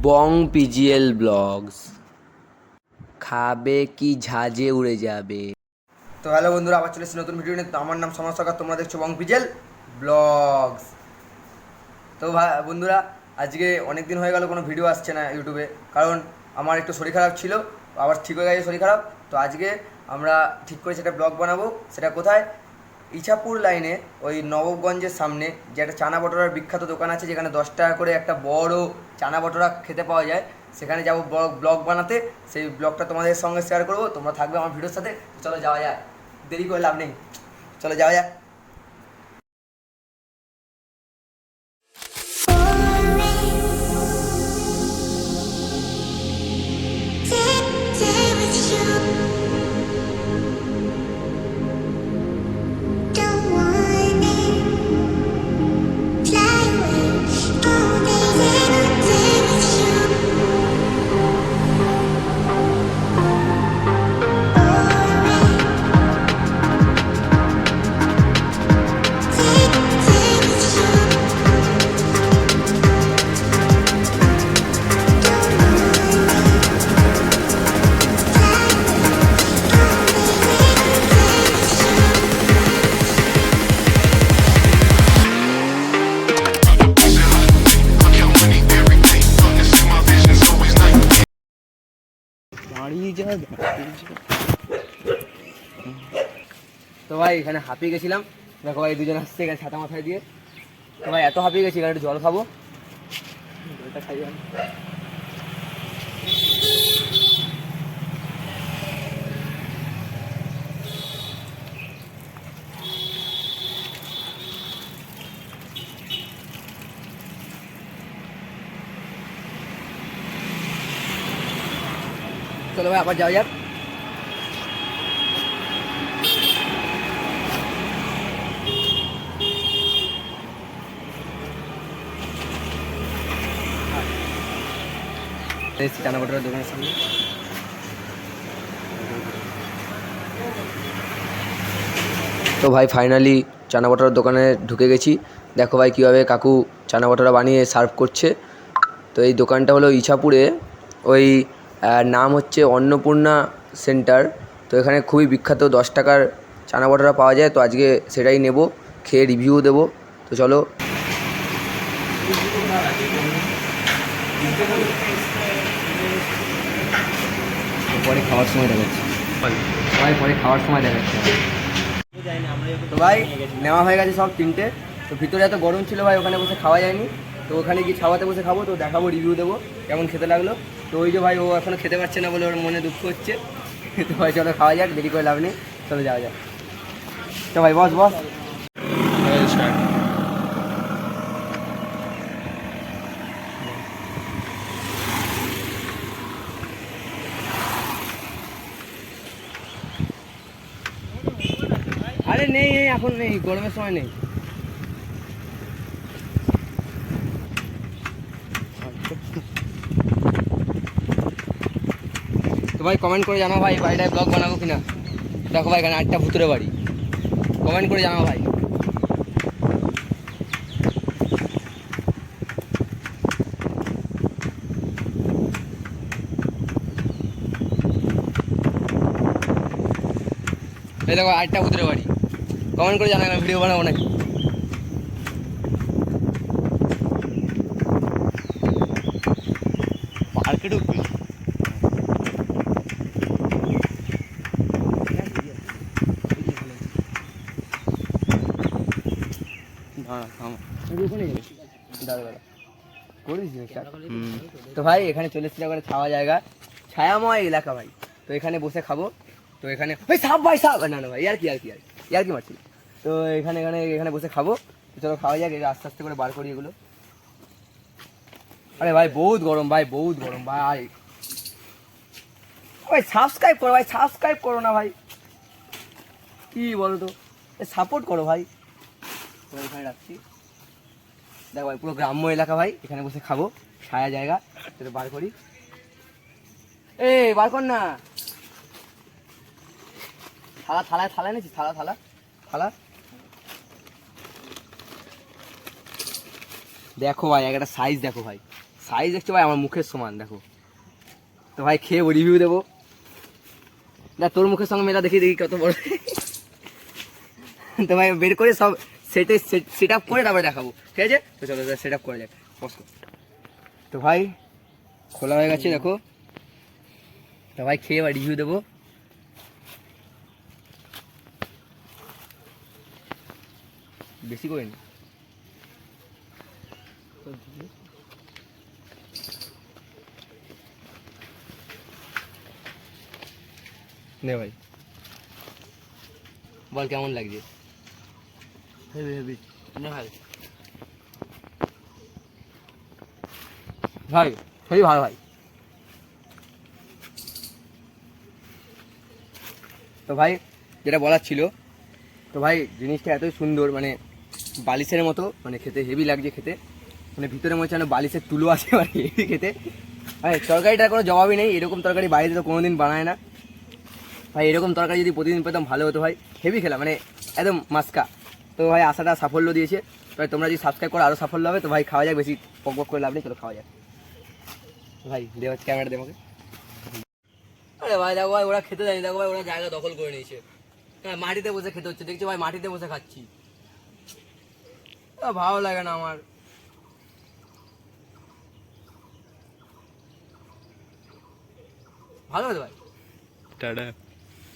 বং PGL blogs খাবে কি ঝাঁঝে উড়ে যাবে। তো হ্যালো বন্ধুরা, আবার চলে এসেছি নতুন ভিডিও নিয়ে। তো আমার নাম সমাজ সরকার, তোমরা দেখছো বং পিজেল ব্লগস। তো বন্ধুরা, আজকে অনেক দিন হয়ে গেল কোনো ভিডিও আসছে না ইউটিউবে, কারণ আমার একটু শরীর খারাপ ছিল, আবার ঠিক হয়ে গেছে শরীর খারাপ। তো আজকে আমরা ঠিক করেছি একটা ব্লগ বানাবো। সেটা কোথায়? ইছাপুর লাইনে ওই নবগঞ্জের সামনে যে একটা চানা বটরার বিখ্যাত দোকান আছে, যেখানে 10 টাকা করে একটা বড় চানা বটরা খেতে পাওয়া যায়। সেখানে যাবো ব্লগ বানাতে। সেই ব্লগটা তোমাদের সঙ্গে শেয়ার করবো, তোমরা থাকবে আমার ভিডিওর সাথে। চলো যাওয়া যাক, দেরি করে লাভ নেই, চলো যাওয়া যাক। তো ভাই এখানে হাঁপিয়ে গেছিলাম, দেখো ভাই দুজন আসছে এখানে ছাতা মাথায় দিয়ে। তো ভাই এত হাঁপিয়ে গেছি, এখানে একটু জল খাবো, জলটা খাই আমি। চলো ভাই আবার যাওয়া যাক। চানা বটরের দোকানের সামনে। তো ভাই ফাইনালি চানা বটরার দোকানে ঢুকে গেছি। দেখো ভাই কীভাবে কাকু চানা বটরা বানিয়ে সার্ভ করছে। তো এই দোকানটা হলো ইছাপুরে, ওই নাম হচ্ছে অন্নপূর্ণা সেন্টার। তো এখানে খুবই বিখ্যাত 10 টাকার চানা বটরা পাওয়া যায়। তো আজকে সেটাই নেব, খেয়ে রিভিউ দেবো। তো চলো। পরে খাওয়ার সময় দেখাচ্ছি ভাই, পরে খাওয়ার সময় দেখাচ্ছি। তো ভাই নেওয়া হয়ে গেছে সব 3টে। তো ভিতরে এত গরম ছিল ভাই, ওখানে বসে খাওয়া যায়নি। তো ওখানে গিয়ে খাওয়াতে বসে খাবো, তো দেখাবো, রিভিউ দেবো কেমন খেতে লাগলো। তো ওই যে ভাই ও এখনও খেতে পারছে না বলে ওর মনে দুঃখ হচ্ছে। তো ভাই চলো খাওয়া যাক, দেরি করে লাভ নেই, চলো যাওয়া যাক। তো ভাই বস বস। আরে নেই, এখন নেই, গরমের সময় নেই। তো ভাই কমেন্ট করে জানাও ভাই, বাড়িটায় ব্লগ বানাবো কিনা। দেখো ভাই এখানে 8টা ভুতুরে বাড়ি, কমেন্ট করে জানাও ভাই। এই দেখো 8টা ভুতুরে বাড়ি, কমেন্ট করে জানাও ভিডিও বানাবো নাকি। পার্কে ঢুকবি? তো ভাই এখানে চলে এসেছি একবারে ছাওয়া জায়গা, ছায়াময় এলাকা ভাই। তো এখানে বসে খাবো। তো এখানে ভাই সাপ, ভাই সাপ, না না ভাই ইয়ার কি মারছি। তো এখানে এখানে এখানে বসে খাবো। তো চলো খাওয়া যাক, আস্তে আস্তে করে বার করি এগুলো। আরে ভাই বহুত গরম ভাই, বহুত গরম ভাই। ভাই সাবস্ক্রাইব করো ভাই, সাবস্ক্রাইব করো না ভাই, কি বলো তো, সাপোর্ট করো ভাই। এখানে রাখছি, দেখো ভাই পুরো গ্রাম্য এলাকা ভাই, এখানে বসে খাবো, ছায়া জায়গা। সেটা বার করি, বার কর না। থালা এনেছিস? থালা। দেখো ভাই একটা সাইজ, দেখো ভাই সাইজ দেখছো ভাই আমার মুখের সমান দেখো। তো ভাই খেয়ে রিভিউ দেবো না, তোর মুখের সঙ্গে মেলা দেখি দেখি কত বড়। তো ভাই বের করে সব সেট আপ করে তারপরে দেখাবো, ঠিক আছে? তো চলো সেট আপ করে যাক। তো ভাই খোলা হয়ে গেছে দেখো। তো ভাই খেয়ে এবার রিভিউ দেবো। বেশি করে নি নে ভাই, বল কেমন লাগছে? হেভি হেভি না ভাই, ভাই খুবই ভালো ভাই। তো ভাই যেটা বলার ছিল, তো ভাই জিনিসটা এতই সুন্দর, মানে বালিশের মতো, মানে খেতে হেভি লাগছে খেতে, মানে ভিতরে মনে হচ্ছে যেন বালিশের তুলো আছে, মানে হেভি খেতে। ভাই তরকারিটার কোনো জবাবই নেই, এরকম তরকারি বাড়িতে তো কোনোদিন বানায় না ভাই। এরকম তরকারি যদি প্রতিদিন পেতাম ভালো হতো ভাই, হেভি খেলা মানে একদম মাস্কা। তো ভাই আশাটা সাফল্য দিয়েছে, ভাই তোমরা যদি সাবস্ক্রাইব করো আরও সাফল্য হবে। তো ভাই খাওয়া যাক, বেশি পক পক করে লাভ নেই, চলো খাওয়া যাক। ভাই দেওয়া ক্যামেরা দে আমাকে। আরে ভাই দেখো ভাই ওরা খেতে যায়নি, দেখো ভাই ওরা জায়গা দখল করে নিয়েছে। হ্যাঁ মাটিতে বসে খেতে হচ্ছে, দেখছি ভাই মাটিতে বসে খাচ্ছি, ভালো লাগে না আমার। ভালো হতো ভাই, টাটা।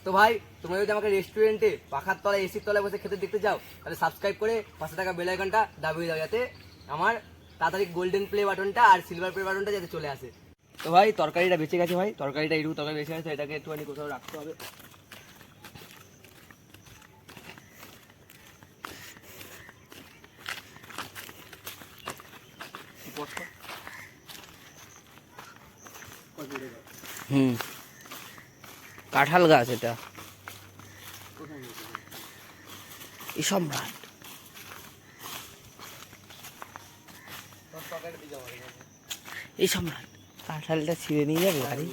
তো ভাই তোমরা যদি আমাকে রেস্টুরেন্টে পাখার তলায় এসির তলায় বসে খেতে দেখতে চাও, তাহলে সাবস্ক্রাইব করে পাশে থাকা বেল আইকনটা দাবিয়ে দাও, যাতে আমার তাড়াতাড়ি গোল্ডেন প্লে বাটনটা আর সিলভার প্লে বাটনটা যাতে চলে আসে। তো ভাই তরকারিটা বেঁচে গেছে ভাই, তরকারিটা এইটুকু তরকারি বেঁচে গেছে, এটাকে একটুখানি কোথাও রাখতে হবে। কাঁঠাল গাছ এটা, এই সম্রাট। এই সম্রাট কাঁঠালটা ছিঁড়ে নিয়ে যাবো গাড়ি।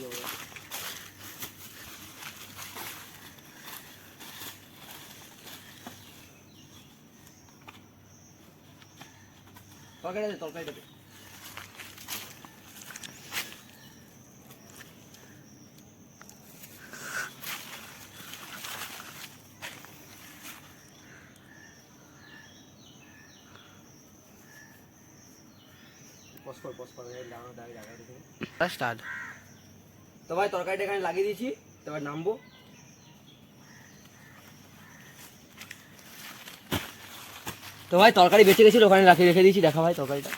তরকারিটা স্টার্ট। তো ভাই তরকারিটা এখানে লাগিয়ে দিয়েছি, তো এবার নামবো। তো ভাই তরকারি বেঁচে গেছিল, ওখানে রেখে দিয়েছি, দেখা ভাই তরকারিটা।